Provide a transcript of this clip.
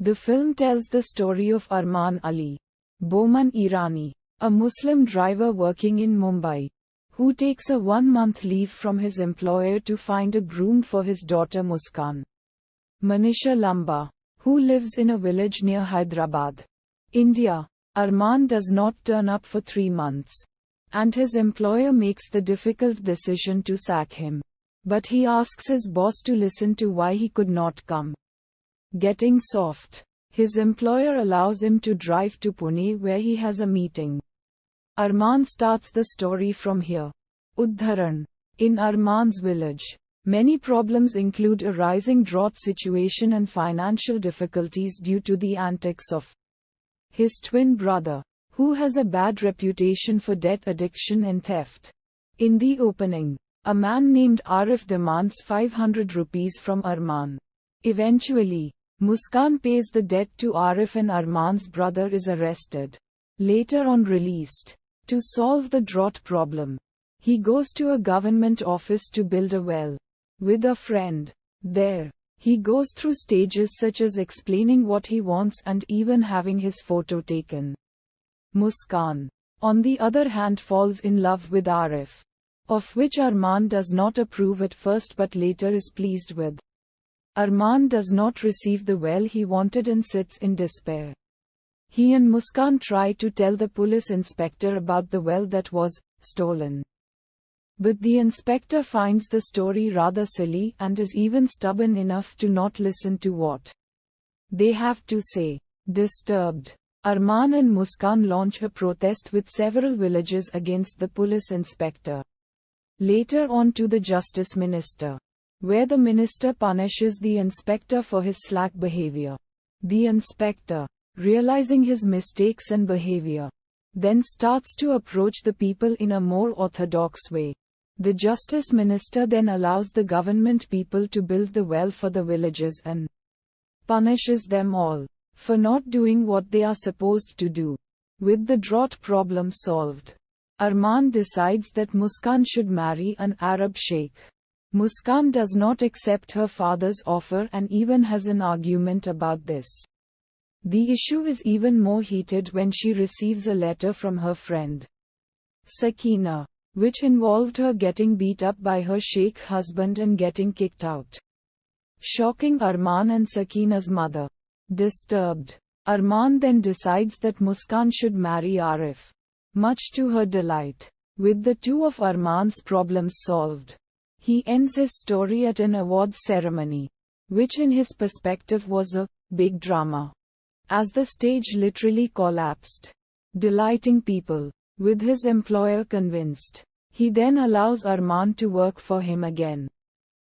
The film tells the story of Armaan Ali, Boman Irani, a Muslim driver working in Mumbai, who takes a 1-month leave from his employer to find a groom for his daughter Muskan. Minissha Lamba, who lives in a village near Hyderabad, India. Armaan does not turn up for 3 months, and his employer makes the difficult decision to sack him. But he asks his boss to listen to why he could not come. Getting soft, his employer allows him to drive to Pune where he has a meeting. Armaan starts the story from here. Udharan. In Armaan's village, many problems include a rising drought situation and financial difficulties due to the antics of his twin brother, who has a bad reputation for debt addiction and theft. In the opening, a man named Arif demands 500 rupees from Armaan. Eventually, Muskan pays the debt to Arif and Armaan's brother is arrested. Later on released. To solve the drought problem, he goes to a government office to build a well. With a friend. There, he goes through stages such as explaining what he wants and even having his photo taken. Muskan, on the other hand, falls in love with Arif, of which Armaan does not approve at first but later is pleased with. Armaan does not receive the well he wanted and sits in despair. He and Muskan try to tell the police inspector about the well that was stolen. But the inspector finds the story rather silly and is even stubborn enough to not listen to what they have to say. Disturbed, Armaan and Muskan launch a protest with several villages against the police inspector. Later on to the justice minister, where the minister punishes the inspector for his slack behavior. The inspector, realizing his mistakes and behavior, then starts to approach the people in a more orthodox way. The justice minister then allows the government people to build the well for the villagers and punishes them all for not doing what they are supposed to do. With the drought problem solved, Armaan decides that Muskan should marry an Arab sheikh. Muskan does not accept her father's offer and even has an argument about this. The issue is even more heated when she receives a letter from her friend Sakina, which involved her getting beat up by her sheikh husband and getting kicked out, shocking Armaan and Sakina's mother. Disturbed, Armaan then decides that Muskan should marry Arif, much to her delight. With the two of Armaan's problems solved, he ends his story at an awards ceremony, which in his perspective was a big drama, as the stage literally collapsed. Delighting people, with his employer convinced, he then allows Armaan to work for him again.